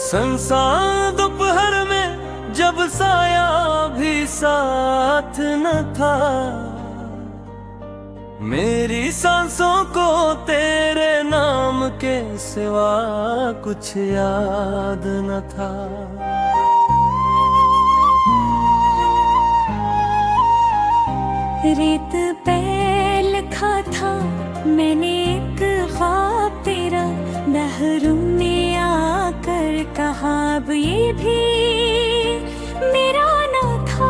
संसार दोपहर में जब साया भी साथ न था, मेरी सांसों को तेरे नाम के सिवा कुछ याद न था। रेत पे लिखा था मैंने एक ख्वाब तेरा, बहरूम ने आकर कहा अब ये भी मेरा न था।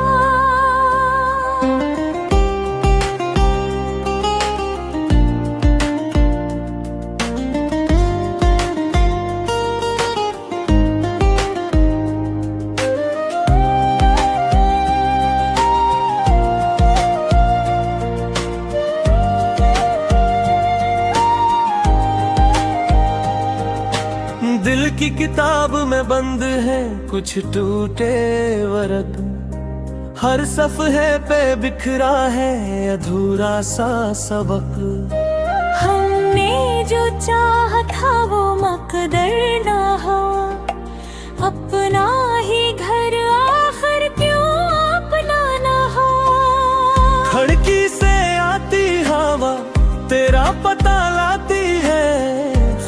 दिल की किताब में बंद है कुछ टूटे वर्क, हर सफ़हे पे बिखरा है अधूरा सा सबक। हमने जो चाहा था वो मकदर ना हो, अपना ही घर आखिर क्यों अपना ना हो। खिड़की से आती हवा तेरा पता लाती है,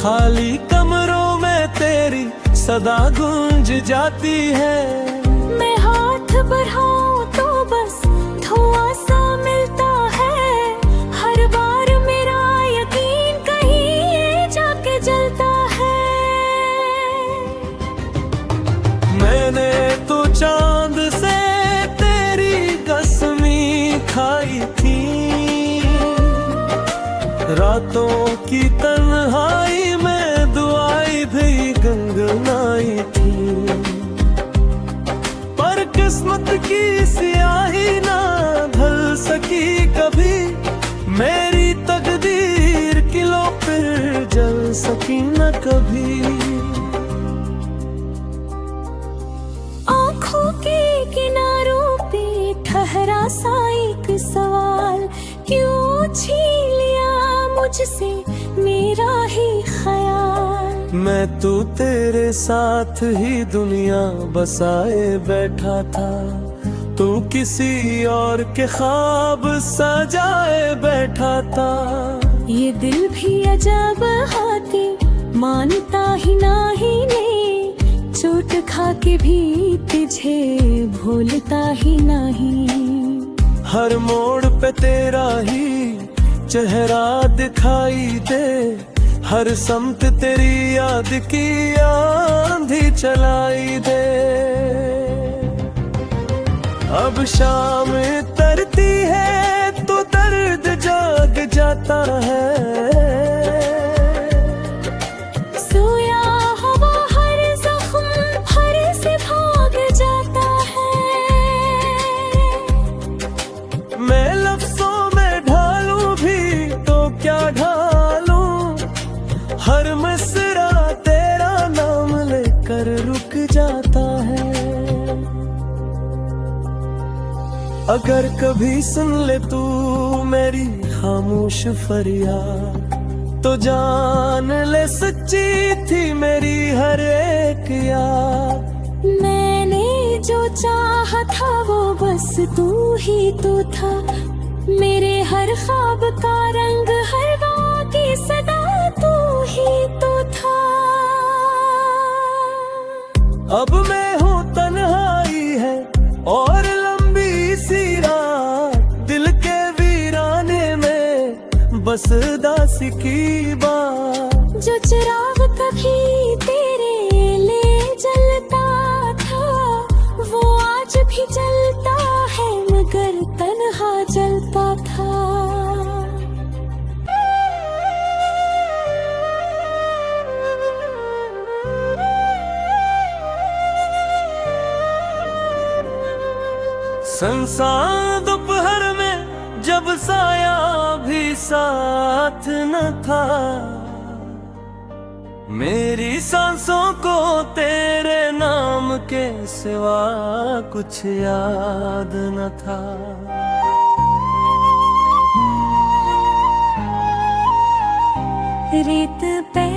खाली कमरों में तेरी सदा गूंज जाती है। मैं हाथ बढ़ाऊं तो बस धुआं सा मिलता है, हर बार मेरा यकीन कहीं जाके जलता है। मैंने तो चांद से तेरी कसमी खाई थी, रातों की तन्हाई में दुआई भी गुनगुनाई थी। पर किस्मत की स्याही ना ढल सकी कभी, मेरी तकदीर की लो फिर जल सकी न कभी। आँखों के किनारों पे ठहरा सा एक सवाल, क्यों छीन लिया मुझसे मेरा ही ख्याल। मैं तो तेरे साथ ही दुनिया बसाए बैठा था, तू किसी और के ख्वाब सजाए बैठा था। ये दिल भी अजब हाथी मानता ही नहीं ने, चोट खा के भी तुझे भूलता ही नहीं। हर मोड़ पे तेरा ही चेहरा दिखाई दे, हर समत तेरी याद की आंधी चलाई दे। अब शाम तरती है तो दर्द जाग जाता है, सोया हवा हर जख्म हर से भाग जाता है। मैं लफ्जों में ढालूं भी तो क्या ढालूं, हर मिसरा तेरा नाम लेकर रुक जाता है। अगर कभी सुन ले तू मेरी खामोश फरियाद, तो जान ले सच्ची थी मेरी हर एक याद। मैंने जो चाहा था वो बस तू ही तो था, मेरे हर ख्वाब का रंग हर गाँव की सदा तू ही तो था। अब मैं हूँ तन्हाई है और लंबी सी रात, दिल के वीराने में बस दासी की बात। जो चिराग कभी तेरे लिए जलता था, वो आज भी जलता है मगर तन्हा जलता था। संसार दोपहर में जब साया भी साथ न था, मेरी सांसों को तेरे नाम के सिवा कुछ याद न था। रेत पे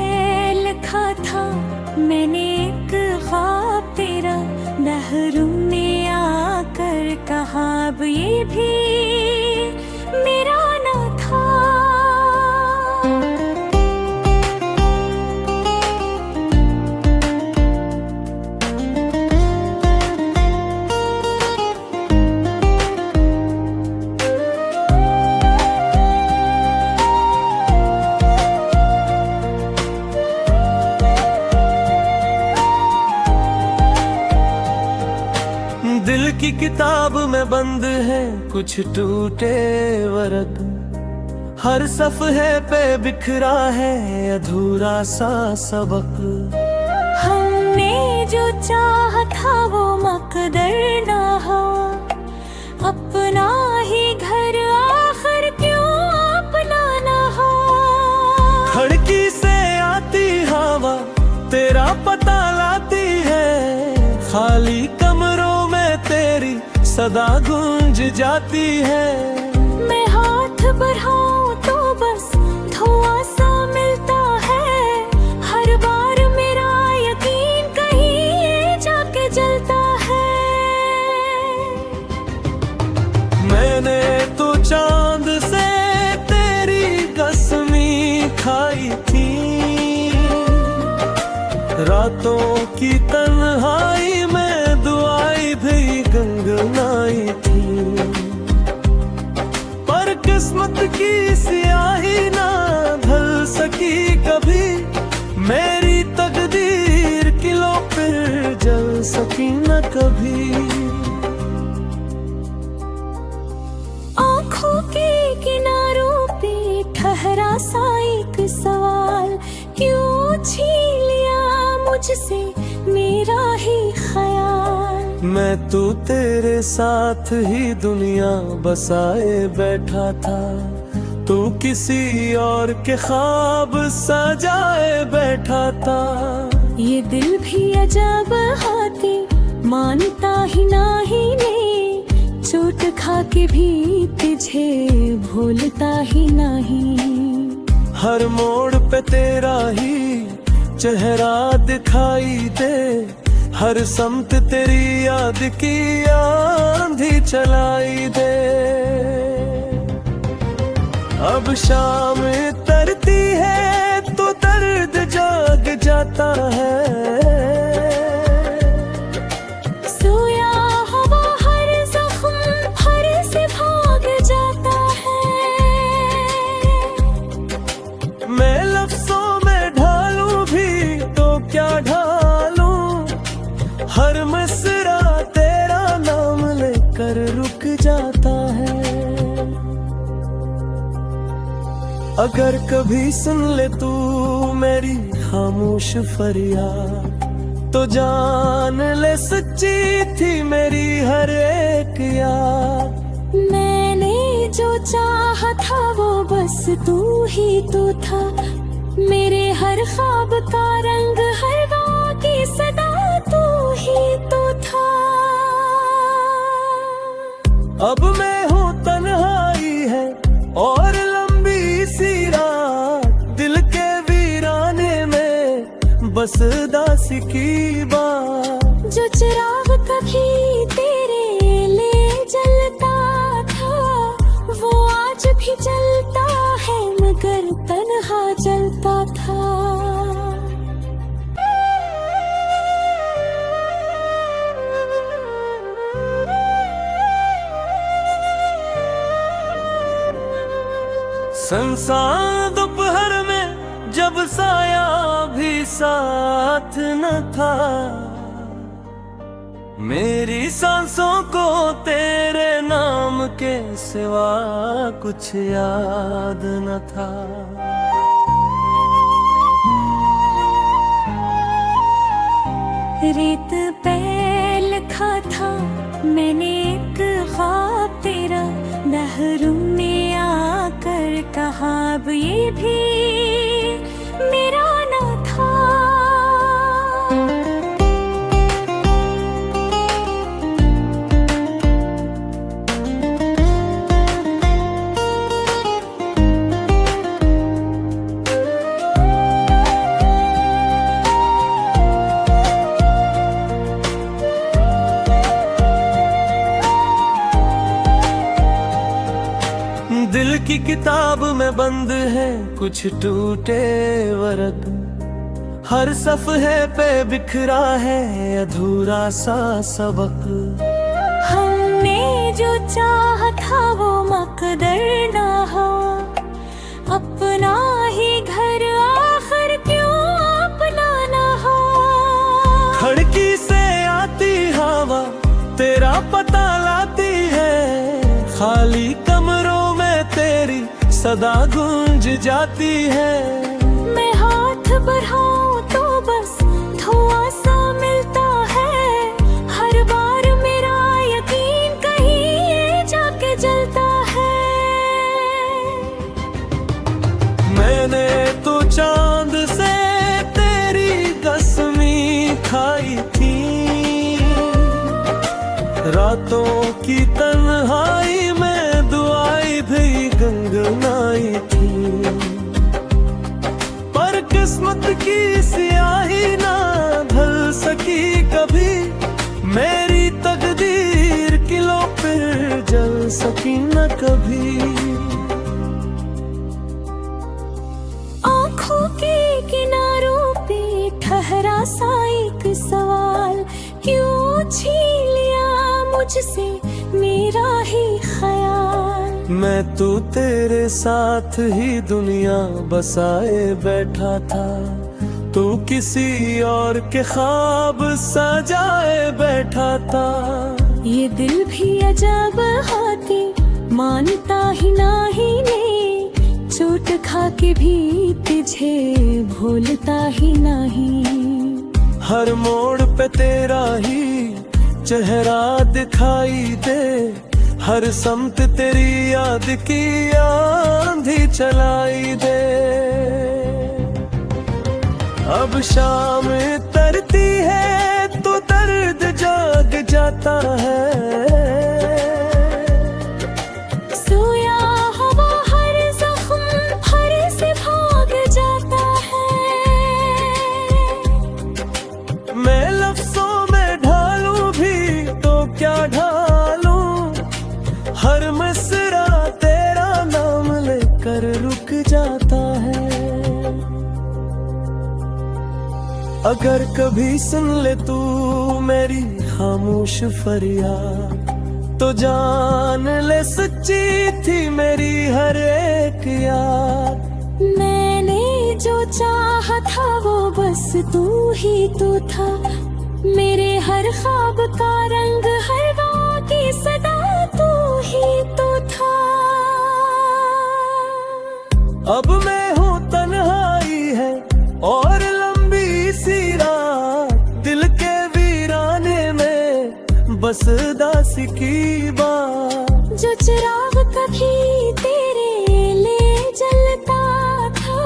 देखा था मैंने एक ख्वाब तेरा, लहरों ने आकर कहा अब ये भी मेरा न था। दिल की किताब में बंद है कुछ टूटे वर्क, हर सफ़हे पे बिखरा है अधूरा सा सबक। हमने जो चाहा था वो मकदर ना हो, अपना ही घर आखिर क्यों अपना ना हो। खिड़की से आती हवा तेरा पता लाती है, खाली कमरों में तेरी सदा गूंज जाती है। मैं हाथ बढ़ाऊं तो बस धुआं सा मिलता है, हर बार मेरा यकीन कहीं जाके जलता है। मैंने तो चांद से तेरी कसमी खाई थी, रातों की तन्हाई में दुआएं भी गुनगुनाई थी। पर किस्मत की स्याही ना ढल सकी कभी, मेरी तकदीर किलो पर जल सकी न कभी। आँखों के किनारों पे ठहरा सा एक सवाल, क्यों छीन लिया मुझसे मेरा ही ख्याल। मैं तो तेरे साथ ही दुनिया बसाए बैठा था, तू किसी और के ख्वाब सजाए बैठा था। ये दिल भी अजब हाथी मानता ही नहीं ने, चोट खा के भी तुझे भूलता ही नहीं। हर मोड़ पे तेरा ही चेहरा दिखाई दे, हर समत तेरी याद की आंधी चलाई दे। अब शाम तरती है तो दर्द जाग जाता है, सोया हवा हर जख्म हर से भाग जाता है। मैं लफ्जों में ढालूं भी तो क्या ढालूं, हर मिसरा तेरा नाम लेकर रुक जाता है। अगर कभी सुन ले तू मेरी खामोश फरियाद, तो जान ले सच्ची थी मेरी हर एक याद। मैंने जो चाहा था वो बस तू ही तो था, मेरे हर ख्वाब का रंग हर गाँव की सदा तू ही तो था। अब मैं हूँ तन्हाई है और लंबी सी रात, दिल के वीराने में बस दासी की बात। जो चिराग कभी तेरे लिए जलता था, वो आज भी जलता है मगर तन्हा जलता था। संसार दोपहर में जब साया भी साथ न था, मेरी सांसों को तेरे नाम के सिवा कुछ याद न था। रेत पे लिखा था मैंने एक ख्वाब तेरा, लहरों ने आकर कहा अब ये भी मेरा न था। दिल की किताब में बंद है कुछ टूटे वर्ड, हर सफ़हे पे बिखरा है अधूरा सा सबक। हमने जो चाहा था वो मकदर ना हो, अपना ही घर आखिर क्यों अपना ना हो। खिड़की से आती हवा तेरा पता लाती है, खाली कमरों में तेरी सदा गूंज जाती है। मैं हाथ बढ़ाऊं तो बस धुआं सा मिलता है, हर बार मेरा यकीन कहीं ये जाके जलता है। मैंने तो चांद से तेरी कसमी खाई थी, रातों की तन्हाई में दुआएं भी गुनगुनाई थी। पर किस्मत की स्याही ना ढल सकी कभी, मेरी तकदीर किलो पर जल सकी न कभी। आँखों के किनारों पे ठहरा सा एक सवाल, क्यों छीन लिया मुझसे मेरा ही ख्याल। मैं तो तेरे साथ ही दुनिया बसाए बैठा था, तू किसी और के ख्वाब सजाए बैठा था। ये दिल भी अजब हाथी मानता ही नाही ने, चोट खा के भी तुझे भूलता ही नहीं। हर मोड़ पे तेरा ही चेहरा दिखाई दे, हर समत तेरी याद की आंधी चलाई दे। अब शाम तरती है तो दर्द जाग जाता है, सोया हवा हर जख्म हर से भाग जाता है। मैं लफ्जों में ढालूं भी तो क्या ढालूं, हर मिसरा तेरा नाम लेकर रुक जाता है। अगर कभी सुन ले तू मेरी खामोश फरियाद, तो जान ले सच्ची थी मेरी हर एक याद। मैंने जो चाहा था वो बस तू ही तो था, मेरे हर ख्वाब का रंग हर वाह की सदा तू ही तो था। अब मैं हूँ तन्हाई है और लंबी सी रात, दिल के वीराने में बस दासी की बात। जो चिराग कभी तेरे लिए जलता था,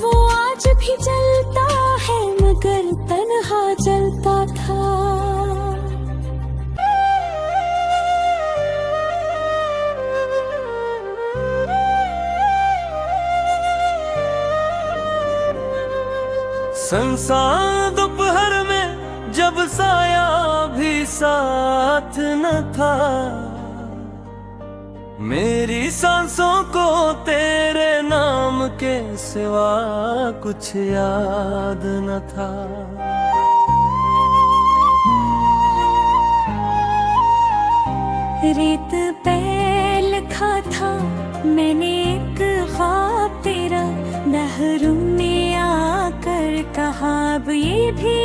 वो आज भी जलता है मगर तन्हा जलता था। संसार दोपहर में जब साया भी साथ न था, मेरी सांसों को तेरे नाम के सिवा कुछ याद न था। रेत पे लिखा था मैंने एक ख्वाब तेरा, नहरू ने आकर कहा अब ये भी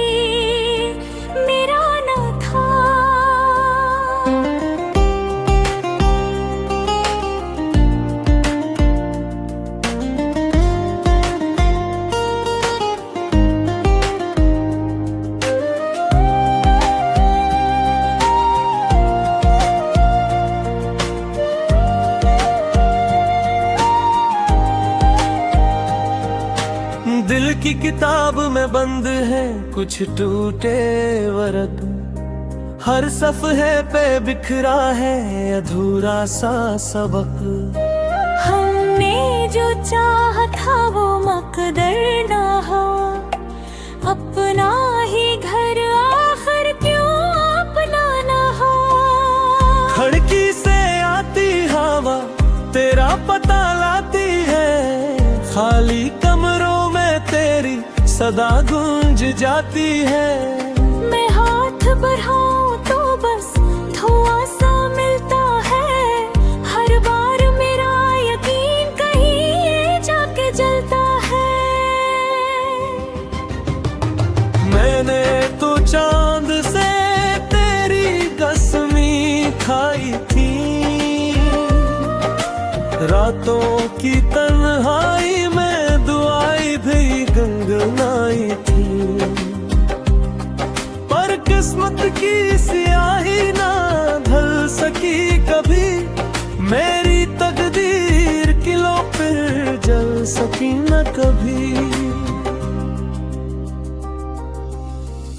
मेरा न था। दिल की किताब में बंद है कुछ टूटे वर्ड, हर सफ़हे पे बिखरा है अधूरा सा सबक। हमने जो चाहा था वो मकदर ना हो, अपना ही घर आखिर क्यों अपना ना हो। खिड़की से आती हवा तेरा सदा गूंज जाती है। मैं हाथ बढ़ाऊं तो बस धुआं सा मिलता है, हर बार मेरा यकीन कहीं जाके जलता है। मैंने तो चांद से तेरी कसमी खाई थी, रातों की तन्हाई में दुआई भी गुनगुनाई थी। पर किस्मत की स्याही ना ढल सकी कभी, मेरी तकदीर की लो फिर जल सकी न कभी।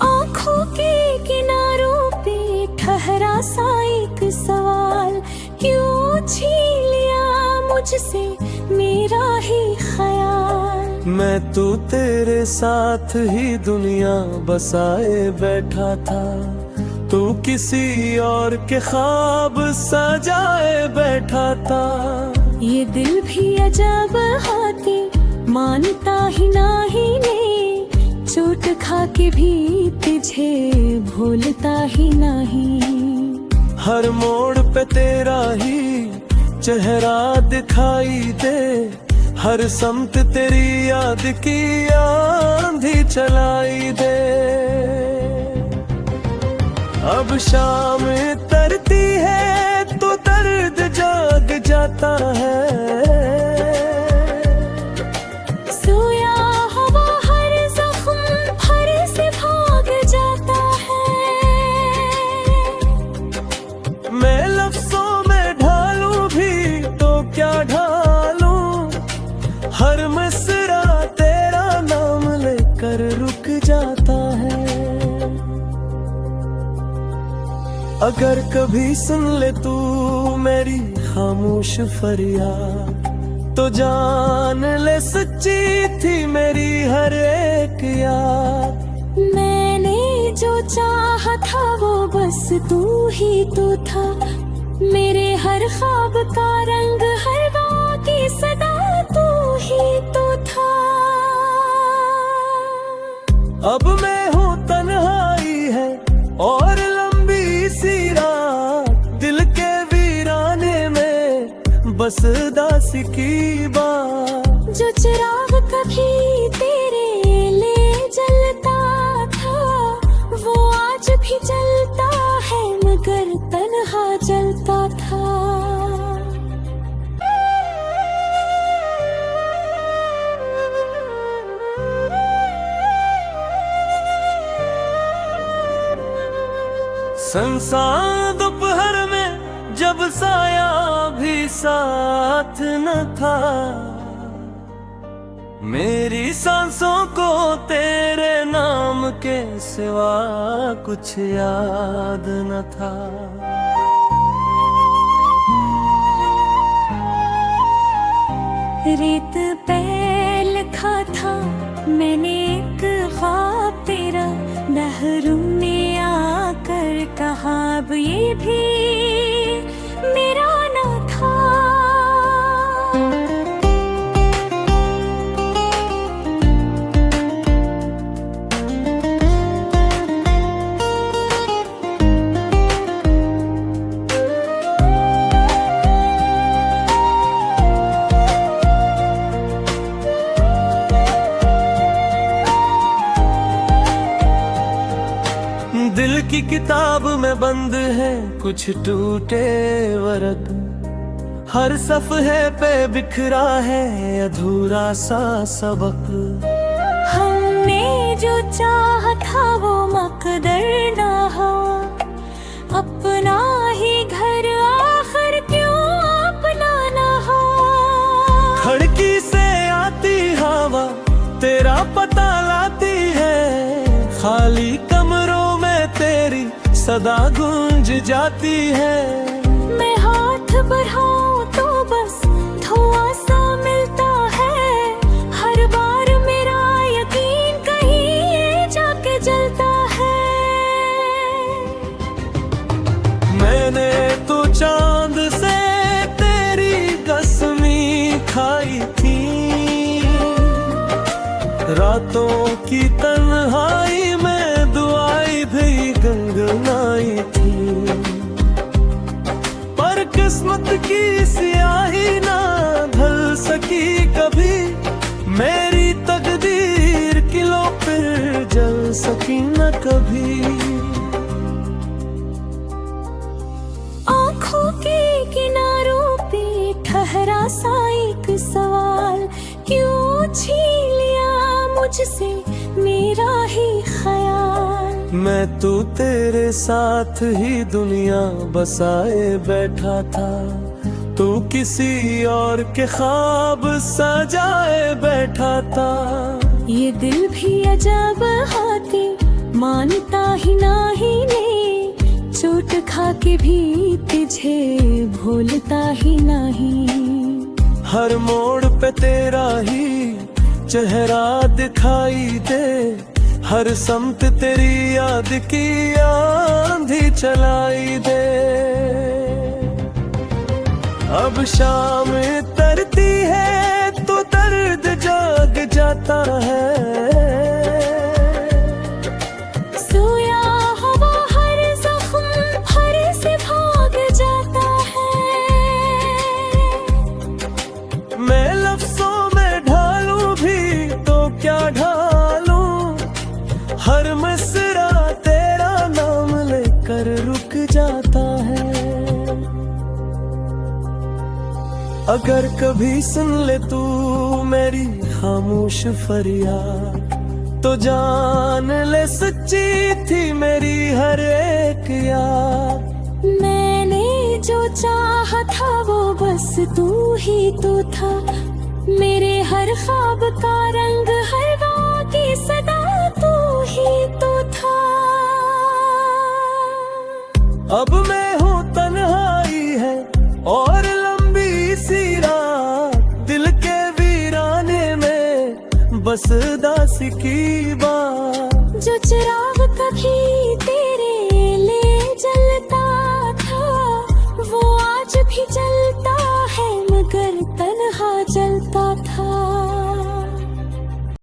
आँखों के किनारों पे ठहरा सा एक सवाल, क्यों छीन लिया मुझसे मेरा ही ख्याल। मैं तो तेरे साथ ही दुनिया बसाए बैठा था, तू किसी और के ख्वाब सजाए बैठा था। ये दिल भी अजब हाथी मानता ही नहीं ने, चोट खा के भी तुझे भूलता ही नहीं। हर मोड़ पे तेरा ही चेहरा दिखाई दे, हर समत तेरी याद की आंधी चलाई दे। अब शाम तरती है तो दर्द जाग जाता है, सोया हवा हर जख्म भर से भाग जाता है। मैं लफ्जों में ढालूं भी तो क्या ढालूं, हर मिसरा तेरा नाम लेकर रुक जाता है। अगर कभी सुन ले तू मेरी खामोश फरियाद, तो जान ले सच्ची थी मेरी हर एक याद। मैंने जो चाहा था वो बस तू ही तो था, मेरे हर ख्वाब का रंग हर बात की सदा तू ही तो था। अब मैं हूँ तन्हाई है और लंबी सी रात, दिल के वीराने में बस दासी की बात। जो चिराग कभी तेरे लिए जलता था, वो आज भी जलता है मगर तन्हा जलता था। संसार दोपहर में जब साया भी साथ न था, मेरी सांसों को तेरे नाम के सिवा कुछ याद न था। रेत पे लिखा था मैंने एक ख्वाब तेरा, नहरों ने आकर कहा अब ये भी मेरा न था। दिल की किताब में बंद है कुछ टूटे वर्क, हर सफ़हे पे बिखरा है अधूरा सा सबक। हमने जो चाहा था वो मकदर ना हो, अपना ही घर आखिर क्यों अपना ना हो। खिड़की से आती हवा तेरा पता लाती है, खाली कमरों में तेरी सदा गूंज जाती है। मैं हाथ बढ़ाऊं तो बस धुआं सा मिलता है, हर बार मेरा यकीन कहीं जाके जलता है। मैंने तो चांद से तेरी कसमी खाई थी, रात रातों की तन्हाई में दुआई भी गुनगुनाई थी, पर किस्मत की स्याही ना ढल सकी कभी, मेरी तकदीर की लो फिर जल सकी न कभी। आँखों के किनारों पे ठहरा सा एक सवाल, क्यों छीन लिया मुझसे मेरा ही ख्याल। मैं तो तेरे साथ ही दुनिया बसाए बैठा था, तू किसी और के ख्वाब सजाए बैठा था। ये दिल भी अजब हाथी मानता ही नाही ने, चोट खा के भी तुझे भूलता ही नहीं। हर मोड़ पे तेरा ही चेहरा दिखाई दे, हर समत तेरी याद की आंधी चलाई दे। अब शाम तरती है तो दर्द जाग जाता है, सोया हवा हर जख्म भर से भाग जाता है। मैं लफ्जों में ढालूं भी तो क्या ढालूं, हर मिसरा तेरा नाम लेकर रुक जाता है। अगर कभी सुन ले तू मेरी खामोश फरियाद, तो जान ले सच्ची थी मेरी हर एक याद। मैंने जो चाहा था वो बस तू ही तो था, मेरे हर ख्वाब का रंग हर वाक़ की सदा तू ही तो था। अब मैं हूँ तन्हाई है और लंबी सी रात, दिल के वीराने में बस दास की बात। जो चिराग कभी